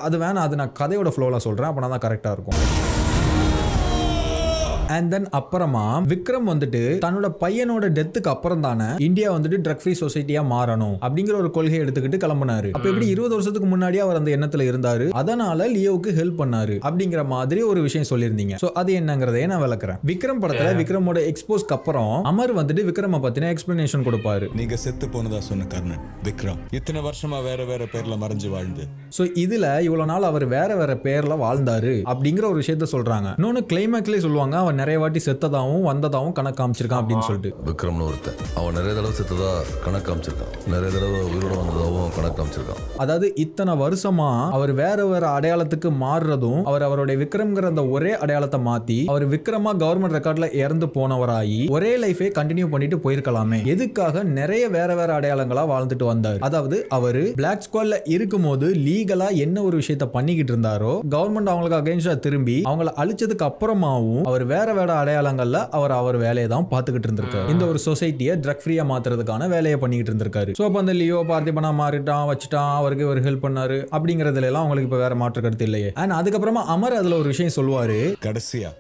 அது வேணாம். அது நான் கதையோட ஃப்ளோல சொல்றேன், அப்பனா தான் கரெக்டா இருக்கும். அண்ட் தென் அப்புறமா விக்ரம் வந்துட்டு தன்னோட பையனோட டெத்துக்கு அப்புறம் தானே இந்தியா வந்துட்டு ட்ரக் ஃப்ரீ சொசைட்டியா மாறணும் அப்படிங்கிற ஒரு கொள்கையை எடுத்துக்கிட்டு கிளம்பினாரு. அப்ப எப்படி 20 வருஷத்துக்கு முன்னாடியே அவர் அந்த எண்ணத்துல இருந்தாரு, அதனால லியோவுக்கு ஹெல்ப் பண்ணாரு அப்படிங்கிற மாதிரி ஒரு விஷயம் சொல்லியிருந்தீங்க. சோ அது என்னங்கறதை நான் விளக்குறேன். விக்ரம் படத்துல விக்ரமோட எக்ஸ்போஸ்க்கு அப்புறம் அமர் வந்துட்டு விக்ரம பத்தின எக்ஸ்பிளனேஷன் கொடுப்பாரு. நீங்க செத்து போனதா சொன்ன கர்ணன் விக்ரம் இத்தனை வருஷமா வேற வேற பேர்ல மறைஞ்சு வாழ்ந்து, சோ இதுல இவ்வளவு நாள் அவர் வேற வேற பேர்ல வாழ்ந்தாரு அப்படிங்கிற ஒரு விஷயத்த சொல்றாங்க. இன்னொன்னு கிளைமேக்ஸ்லயே சொல்லுவாங்க, அவன் நிறைய வாட்டி செத்ததாவும் வந்ததாவும் கணக்கு காமிச்சிருக்கான் அப்படின்னு சொல்லிட்டு. விக்ரம்னு ஒருத்தன் அவன் நிறைய தடவை செத்ததா கணக்கு காமிச்சிருக்கான், நிறைய தடவை உயிரோட வந்ததாவும் கணக்கு காமிச்சிருக்கான். அதாவது இத்தனை வருஷமா அவர் வேற வேற அடையாளத்துக்கு மாறுறதும், அவருடைய விக்ரம்ங்கிற அந்த ஒரே அடையாளத்தை மாத்தி அவர் விக்ரமா கவர்மெண்ட் ரெக்கார்ட்ல இறந்து போனவராகி ஒரே லைஃபை கண்டினியூ பண்ணிட்டு போயிருக்கலாமே, எதுக்காக நிறைய வேற வேற அடையாளங்களா வாழ்ந்துட்டு வந்தார். அதாவது அவரு பிளாக் ஸ்குவாட்ல இருக்கும்போது லீகலா என்ன ஒரு விஷயத்த பண்ணிக்கிட்டு இருந்தாரோ, கவர்மெண்ட் அவங்களுக்கு அகைன்ஸ்டா திரும்பி அவங்களை அழிச்சதுக்கு அப்புறமாவும் அவர் வேற வேற அடையாளங்கள்ல அவர் வேலையை தான் பார்த்துக்கிட்டு இருந்திருக்காரு. இந்த ஒரு சொசைட்டியை ட்ரக் ஃப்ரீயா மாத்துறதுக்கான வேலையை பண்ணிக்கிட்டு இருந்திருக்காரு. சோ அப்ப அந்த லியோ பார்த்திபனா மாறிட்டான், வச்சுட்டான், அவருக்கு ஒரு ஹெல்ப் பண்ணாரு அப்படிங்கறதுல எல்லாம் அவங்களுக்கு இப்ப வேற மாற்று கருத்து இல்லையே. அண்ட் அதுக்கப்புறமா அமர் அதுல ஒரு விஷயம் சொல்லுவாரு, கடைசியா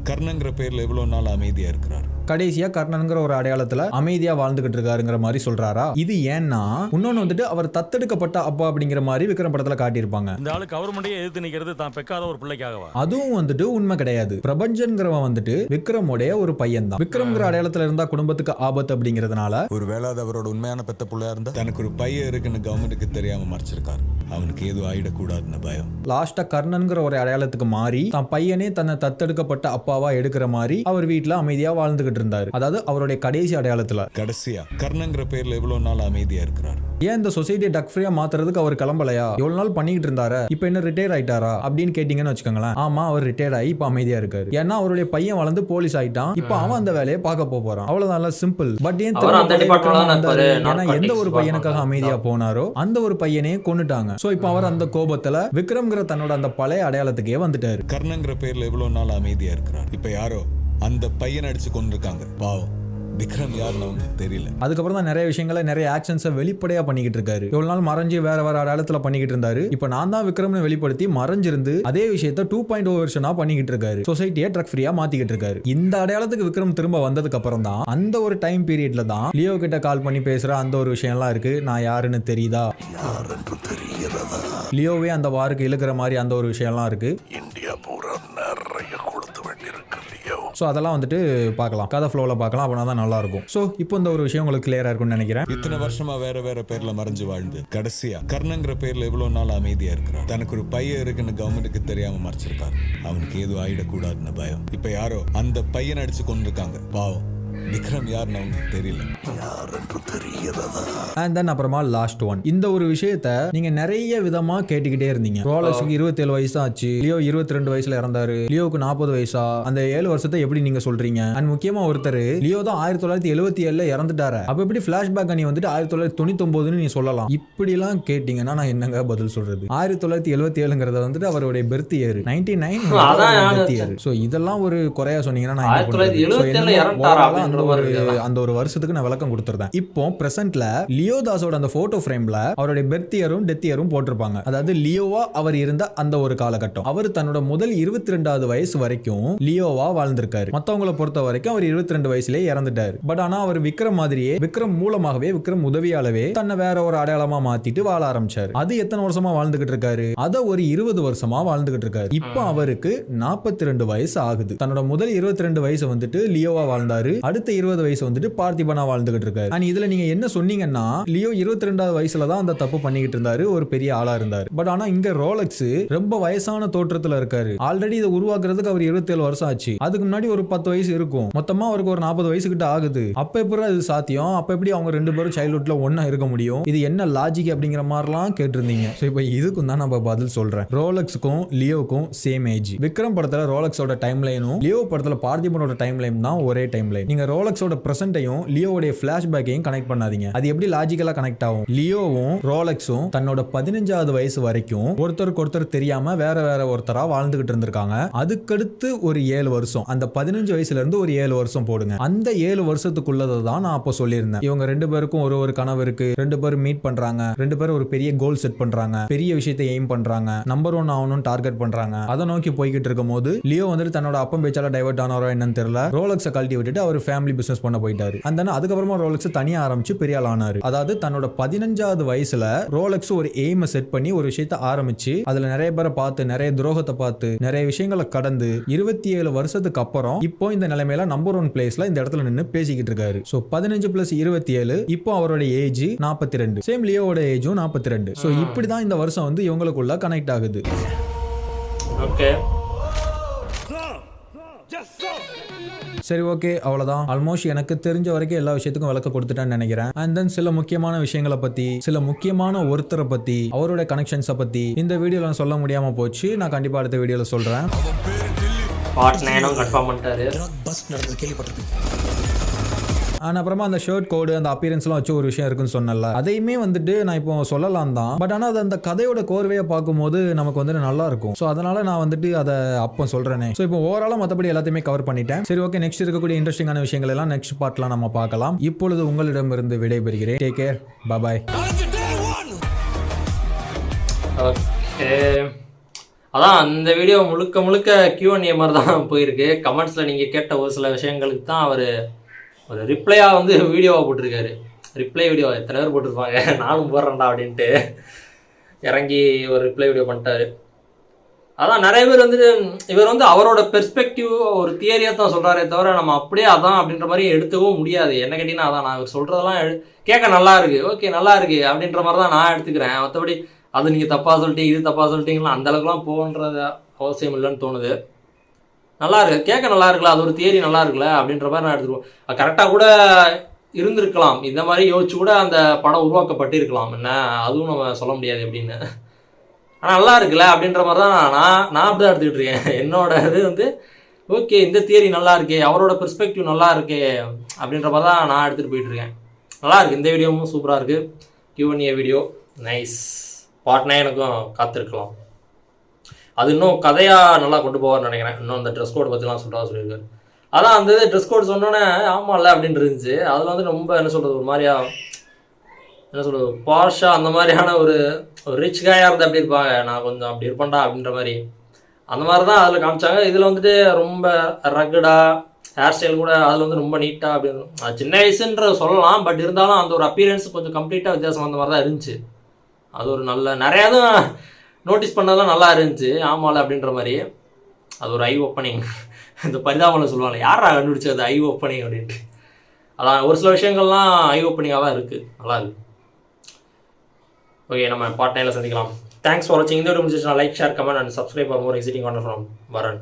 கர்ணங்கிற பேர்ல எவ்வளவு நாள் அமைதியா இருக்கிறார், கடைசியா கர்ணன்ங்கிற ஒரு அடையாளத்துல அமைதியா வாழ்ந்துகிட்டு இருக்காருங்கிற மாதிரி சொல்றாரா. இது ஏன்னா இன்னொன்னு வந்துட்டு அவர் தத்தெடுக்கப்பட்ட அப்பா அப்படிங்கிற மாதிரி விக்ரம் படத்துல காட்டியிருப்பாங்க. இந்த ஆளு கவர்மெண்ட்டே எதிர்த்து நிக்கிறது தான் பெக்காத ஒரு பிள்ளைக்காகவா? அதுவும் வந்துட்டு உண்மை கிடையாது. பிரபஞ்சன்கிறவன் வந்துட்டு விக்ரமோடைய ஒரு பையன் தான். விக்ரம்ங்கிற அடையாளத்துல இருந்தா குடும்பத்துக்கு ஆபத்து அப்படிங்கிறதுனால ஒரு வேளாத அவரோட உண்மையான பெத்த பிள்ளையா இருந்தா தனக்கு ஒரு பையன் இருக்குன்னு கவர்மெண்ட்டுக்கு தெரியாம மறைச்சிருக்காரு, அவனுக்கு ஏதோ ஆயிடக்கூடாதுன்னு பயம். லாஸ்டா கர்ணன்கிற ஒரு அடையாளத்துக்கு மாறி தான் பையனே தன்னை தத்தெடுக்கப்பட்ட அப்பாவா எடுக்கிற மாதிரி அவர் வீட்டுல அமைதியா வாழ்ந்துகிட்டு இருந்தாரு. அதாவது அவருடைய கடைசி அடையாளத்துல. கடைசியா கர்ணங்கிற பேர்ல எவ்வளவு நாள் அமைதியா இருக்கிறார்? ஏன் இந்த சொசைட்டியை டக் ஃப்ரீயா மாத்துறதுக்கு அவர் கிளம்பலையா? எவ்வளவு நாள் பண்ணிக்கிட்டு இருந்தாரு, இப்ப என்ன ரிட்டையர் ஆயிட்டாரா அப்படின்னு கேட்டீங்கன்னு வச்சுக்கோங்களேன். ஆமா, அவர் ரிட்டையர் ஆகி இப்ப அமைதியா இருக்காரு. ஏன்னா அவருடைய பையன் வளர்ந்து போலீஸ் ஆயிட்டான். இப்ப அவன் அந்த வேலையை பார்க்க போறான். அவ்வளவுதான், சிம்பிள். பட் ஏன் ஏன்னா எந்த ஒரு பையனுக்காக அமைதியா போனாரோ அந்த ஒரு பையனே கொன்னுட்டாங்க. சோ இப்ப அவர் அந்த கோபத்துல விக்ரம்ங்கிற தன்னோட அந்த பழைய அடையாளத்துக்கே வந்துட்டாரு. கர்ணங்கிற பேர்ல எவ்வளவு நாள் அமைதியா இருக்கிறார். இப்ப யாரோ அந்த பையனை அடிச்சு கொண்டிருக்காங்க. பாவம், விக்ரம் யாருன்னு தெரியல. அதுக்கப்புறம் தான் நிறைய விஷயங்களை, நிறைய ஆக்ஷன்ஸை வெளிப்படையா பண்ணிக்கிட்டு இருக்காரு. இவ்வளவு நாள் மறைஞ்சு வேற வேற இடத்துல பண்ணிக்கிட்டு இருந்தாரு. இப்ப நான் தான் விக்ரம்னு வெளிப்படுத்தி மறைஞ்சிருந்து அதே விஷயத்த 2.0 வெர்ஷனா பண்ணிக்கிட்டு இருக்காரு. சொசைட்டியை ட்ரக் ஃப்ரீயா மாத்திக்கிட்டு இருக்காரு. இந்த அடையாளத்துக்கு விக்ரம் திரும்ப வந்ததுக்கு அப்புறம் தான் அந்த ஒரு டைம் பீரியட்ல தான் லியோ கிட்ட கால் பண்ணி பேசுற அந்த ஒரு விஷயம் எல்லாம் இருக்கு. நான் யாருன்னு தெரியுதா, லியோவே அந்த வாருக்கு இழுக்கிற மாதிரி அந்த ஒரு விஷயம் எல்லாம் இருக்கு. இந்தியா பூரா நிறைய கொடுத்து வேண்டியிருக்கு லியோ. ஸோ அதெல்லாம் வந்துட்டு பார்க்கலாம், கதை ஃப்ளோவில் பார்க்கலாம். அப்படின்னா தான் நல்லா இருக்கும். ஸோ இப்போ இந்த ஒரு விஷயம் உங்களுக்கு கிளியரா இருக்கும்னு நினைக்கிறேன். இத்தனை வருஷமா வேற வேற பேர்ல மறைஞ்சு வாழ்ந்து கடைசியா கர்ணங்கிற பேர்ல எவ்வளவு நாள் அமைதியா இருக்கிறார். தனக்கு ஒரு பையன் இருக்குன்னு கவர்மெண்ட்டுக்கு தெரியாம மறைச்சிருக்காரு. அவனுக்கு எதுவும் ஆயிடக்கூடாதுன்னு பயம். இப்ப யாரோ அந்த பையனை அடிச்சு கொண்டிருக்காங்க. பாவம், விக்ரம் யாருன்னு தெரியல. அண்ட் தென் அப்புறமா லாஸ்ட் ஒன். இந்த ஒரு விஷயத்த நீங்க நிறைய விதமா கேட்டுக்கிட்டே இருந்தீங்க. ரோலக்ஸுக்கு 27 வயசு ஆச்சு, லியோ 22 வயசுல இறந்தாரு, லியோவுக்கு 40 வயசா, அந்த 7 வருஷத்தை எப்படி நீங்க சொல்றீங்க? அண்ட் முக்கியமா ஒருத்தர் லியோ தான் 1977 இறந்துட்டாரு, அப்ப எப்படி பிளாஷ்பேக் நீ வந்துட்டு 1999 நீ சொல்லலாம்? இப்படி எல்லாம் கேட்டீங்கன்னா நான் என்னங்க பதில் சொல்றது? 1977ங்கிறத வந்துட்டு அவருடைய பெர்த் இயர் 99 சோ இதெல்லாம் ஒரு குறையா சொன்னீங்கன்னா நான் அந்த ஒரு வருஷத்துக்கு நான் விளக்கம் கொடுத்துருந்தேன். இப்போ பிரசன்ட்ல லியோ தாஸோட அந்த போட்டோ ஃப்ரேம்ல அவருடைய பெர்த் இயரும் டெத் இயரும் போட்டிருப்பாங்க. அதாவது லியோவா அவர் இருந்த அந்த ஒரு காலகட்டம். அவர் தன்னோட முதல் 22வது வயசு வரைக்கும் லியோவா வாழ்ந்திருக்காரு. மத்தவங்களை பொறுத்த வரைக்கும் அவர் 22 வயசுலயே இறந்துட்டாரு. பட் ஆனா அவர் விக்ரம் மாதிரியே, விக்ரம் மூலமாகவே, விக்ரம் உதவியாலவே தன்னை வேற ஒரு அடையாளமா மாத்திட்டு வாழ ஆரம்பிச்சாரு. அது எத்தனை வருஷமா வாழ்ந்துகிட்டு இருக்காரு? அத ஒரு 20 வருஷமா வாழ்ந்துகிட்டு இருக்காரு. இப்போ அவருக்கு 42 வயசு ஆகுது. தன்னோட முதல் 22 வயசு வந்துட்டு லியோவா வாழ்ந்தாரு. அடுத்த 20 வயசு வந்துட்டு பார்த்திபனா வாழ்ந்துகிட்டு இருக்காரு. அண்ட் இதுல நீங்க என்ன சொன்னீங்கன்னா லியோ 22வது வயசுல தான் அந்த தப்பு பண்ணிக்கிட்டு இருந்தாரு, ஒரு பெரிய ஆளா இருந்தாரு. பட் ஆனா இங்க ரோலக்ஸ் ரொம்ப வயசான தோற்றத்துல இருக்காரு. ஆல்ரெடி இதை உருவாக்குறதுக்கு அவர் 27 வருஷம் ஆச்சு. அதுக்கு முன்னாடி ஒரு 10 வயசு இருக்கும். மொத்தமா அவருக்கு ஒரு 40 வயசு கிட்ட ஆகுது. அப்ப எப்படி அது சாத்தியம்? அப்ப எப்படி அவங்க ரெண்டு பேரும் சைல்ட்ஹுட்ல ஒண்ணா இருக்க முடியும்? இது என்ன லாஜிக் அப்படிங்கிற மாதிரிலாம் கேட்டிருந்தீங்க. சோ இப்போ இதுக்கும் தான் நம்ம பதில் சொல்றேன். ரோலக்ஸுக்கும் லியோக்கும் சேம் ஏஜ். விக்ரம் படத்துல ரோலக்ஸோட டைம் லைனும் லியோ படத்துல பார்த்திபனோட டைம் லைன் தான் ஒரே டைம் லைன். நீங்க ரோலக்ஸோட பிரசன்ட்டையும் லியோவோட ஃபிளாஷ்பேக்கையும் கனெக்ட் பண்ணாதீங்க. அது எப்படி லாஜிக்கலா கனெக்ட் ஆகும்? லியோவும் ரோலக்ஸும் தன்னோட 15வது வயசு வரைக்கும் ஒருத்தருக்கு ஒருத்தர் தெரியாம வேற வேற ஒருத்தரா வாழ்ந்துகிட்டு இருந்திருக்காங்க. அதுக்கடுத்து ஒரு 7 வருஷம், அந்த 15 வயசுல இருந்து ஒரு 7 வருஷம் போடுங்க. அந்த 7 வருஷத்துக்குள்ளதை தான் நான் அப்போ சொல்லியிருந்தேன். இவங்க ரெண்டு பேருக்கும் ஒரு கனவு இருக்கு, ரெண்டு பேரும் மீட் பண்றாங்க, ரெண்டு பேரும் ஒரு பெரிய கோல் செட் பண்றாங்க, பெரிய விஷயத்தை எய்ம் பண்றாங்க, நம்பர் 1 ஆகணும்னு டார்கெட் பண்றாங்க. அதை நோக்கி போய்கிட்டு இருக்கும் போது லியோ வந்துட்டு தன்னோட அப்பம் பேச்சால டைவர்ட் ஆனாரோ என்னன்னு தெரியல, ரோலக்ஸை கழட்டி விட்டுட்டு அவர் ஃபேமிலி பிசினஸ் பண்ண போயிட்டாரு. அதுக்கப்புறமா ரோலக்ஸ் தனியா ஆரம்பிச்சு பெரிய ஆள் ஆனாரு. அதாவது தன்னோட 15வது வயசுல ரோலக்ஸ் ஒரு எய்மை செட் பண்ணி ஒரு விஷயத்தை ஆரம்பிச்சு அதுல நிறைய பேரை பார்த்து, நிறைய துரோகத்தை பார்த்து, நிறைய விஷயங்களை கடந்து 27 வருஷத்துக்கு அப்புறம் இப்போ இந்த நிலைமையில நம்பர் 1 பிளேஸ்ல இந்த இடத்துல நின்னு பேசிக்கிட்டு இருக்காரு. சோ 15 + 27 இப்போ அவரோட ஏஜ் 42. சேம் லியோவோட ஏஜும் 42. சோ இப்படிதான் இந்த வருஷம் வந்து இவங்களுக்குள்ள கனெக்ட் ஆகுது. ஓகே, சரி, ஓகே, அவ்வளவுதான். ஆல்மோஸ்ட் எனக்கு தெரிஞ்ச வரைக்கும் எல்லா விஷயத்துக்கும் விளக்க கொடுத்துட்டேன்னு நினைக்கிறேன். அண்ட் தென் சில முக்கியமான விஷயங்களை பத்தி, சில முக்கியமான ஒருத்தரை பத்தி, அவரோட கனெக்ஷன்ஸை பத்தி இந்த வீடியோல சொல்ல முடியாம போச்சு. நான் கண்டிப்பா அடுத்த வீடியோல சொல்றேன். பார்ட் 9 கன்ஃபார்ம் பண்ணிட்டாரு. அப்புறமா அந்த ஷர்ட் கோடு, அந்த அப்பியரன்ஸ்லாம் வச்சு ஒரு விஷயம் இருக்குன்னு சொன்னல, அதையுமே வந்துட்டு நான் இப்போ சொல்லலாம் தான். பட் ஆனால் அது அந்த கதையோட கோர்வையை பார்க்கும்போது நமக்கு வந்துட்டு நல்லா இருக்கும். ஸோ அதனால நான் வந்துட்டு அதை அப்போ சொல்றேனே. ஸோ இப்போ ஓவராலாக மற்றபடி எல்லாத்தையுமே கவர் பண்ணிட்டேன். சரி, ஓகே, நெக்ஸ்ட் இருக்கக்கூடிய இன்ட்ரெஸ்டிங்கான விஷயங்கள் எல்லாம் நெக்ஸ்ட் பார்ட்லாம் நம்ம பார்க்கலாம். இப்பொழுது உங்களிடமிருந்து விடைபெறுகிறேன். டேக் கேர், பாய். ஓகே, அதான் அந்த வீடியோ முழுக்க Q&A மாதிரி தான் போயிருக்கு. கமெண்ட்ஸில் நீங்கள் கேட்ட ஒரு சில விஷயங்களுக்கு தான் அவர் ஒரு ரிப்ளையாக வந்து வீடியோவாக போட்டிருக்காரு. ரிப்ளை வீடியோ எத்தனை பேர் போட்டிருப்பாங்க, நானும் போடுறேன்டா அப்படின்ட்டு இறங்கி ஒரு ரிப்ளை வீடியோ பண்ணிட்டாரு. அதான் நிறைய பேர் வந்துட்டு இவர் வந்து அவரோட பெர்ஸ்பெக்டிவ் ஒரு தியரியாக தான் சொல்கிறாரே தவிர நம்ம அப்படியே அதான் அப்படின்ற மாதிரி எடுத்துக்கவும் முடியாது. என்ன கேட்டிங்கன்னா அதான் நான் அவர் சொல்கிறதெல்லாம் கேட்க நல்லா இருக்குது, ஓகே நல்லா இருக்குது அப்படின்ற மாதிரி தான் நான் எடுத்துக்கிறேன். மற்றபடி அது நீங்கள் தப்பாக சொல்லிட்டீங்க, இது தப்பாக சொல்லிட்டீங்களா, அந்தளவுக்குலாம் போகன்றது அவசியம் இல்லைன்னு தோணுது. நல்லா இருக்கு, கேட்க நல்லா இருக்குல்ல, அது ஒரு தியரி நல்லா இருக்குல்ல அப்படின்ற மாதிரி நான் எடுத்துருவோம். கரெக்டாக கூட இருந்திருக்கலாம், இந்த மாதிரி யோசிச்சு கூட அந்த படம் உருவாக்கப்பட்டிருக்கலாம், என்ன அதுவும் நம்ம சொல்ல முடியாது எப்படின்னு. ஆனால் நல்லா இருக்குல்ல அப்படின்ற மாதிரி தான் நான் அப்படி தான் எடுத்துக்கிட்டு இருக்கேன். என்னோட இது வந்து ஓகே இந்த தியரி நல்லா இருக்கே, அவரோட பெர்ஸ்பெக்டிவ் நல்லா இருக்கே அப்படின்ற மாதிரி தான் நான் எடுத்துகிட்டு போயிட்டுருக்கேன். நல்லா இருக்குது, இந்த வீடியோவும் சூப்பராக இருக்குது. Q&A video nice. பார்ட் 9 எனக்கும் காத்திருக்கலாம். அது இன்னும் கதையாக நல்லா கொண்டு போவார்னு நினைக்கிறேன். இன்னும் அந்த ட்ரெஸ் கோட் பற்றிலாம் சொல்லியிருக்காரு. அதான் அந்த ட்ரெஸ் கோட் சொன்னோன்னே ஆமாம்ல அப்படின்னு இருந்துச்சு. அதில் வந்து ரொம்ப என்ன சொல்கிறது, ஒரு மாதிரியா என்ன சொல்கிறது, பாஷா அந்த மாதிரியான ஒரு ரிச் காயாக இருந்து அப்படி இருப்பாங்க, நான் கொஞ்சம் அப்படி இருப்பேன்டா அப்படின்ற மாதிரி அந்த மாதிரி தான் அதில் காமிச்சாங்க. இதில் வந்துட்டு ரொம்ப ரகடாக ஹேர் ஸ்டைல் கூட அதில் வந்து ரொம்ப நீட்டாக அப்படின்னு, அது சின்ன வயசுன்ற சொல்லலாம், பட் இருந்தாலும் அந்த ஒரு அப்பியரன்ஸ் கொஞ்சம் கம்ப்ளீட்டாக வித்தியாசம் அந்த மாதிரி தான் இருந்துச்சு. அது ஒரு நல்ல நிறையா தான் நோட்டீஸ் பண்ணதெல்லாம் நல்லா இருந்துச்சு. ஆமாம்ல அப்படின்ற மாதிரி அது ஒரு ஐ ஓப்பனிங். இந்த பரிதாபம்னு சொல்லுவாங்க, யாரா கண்டுபிடிச்சது ஐ ஓப்பனிங் அப்படின்ட்டு. அதான் ஒரு சில விஷயங்கள்லாம் ஐ ஓப்பனிங்காக தான் இருக்குது, நல்லா இருக்குது. ஓகே, நம்ம பார்ட் 9ல் சந்திக்கலாம். தேங்க்ஸ் ஃபார் வாட்சிங். இந்த வீடியோ முடிஞ்சிச்சுன்னா like, share, comment and subscribe for more exciting content from வரன்.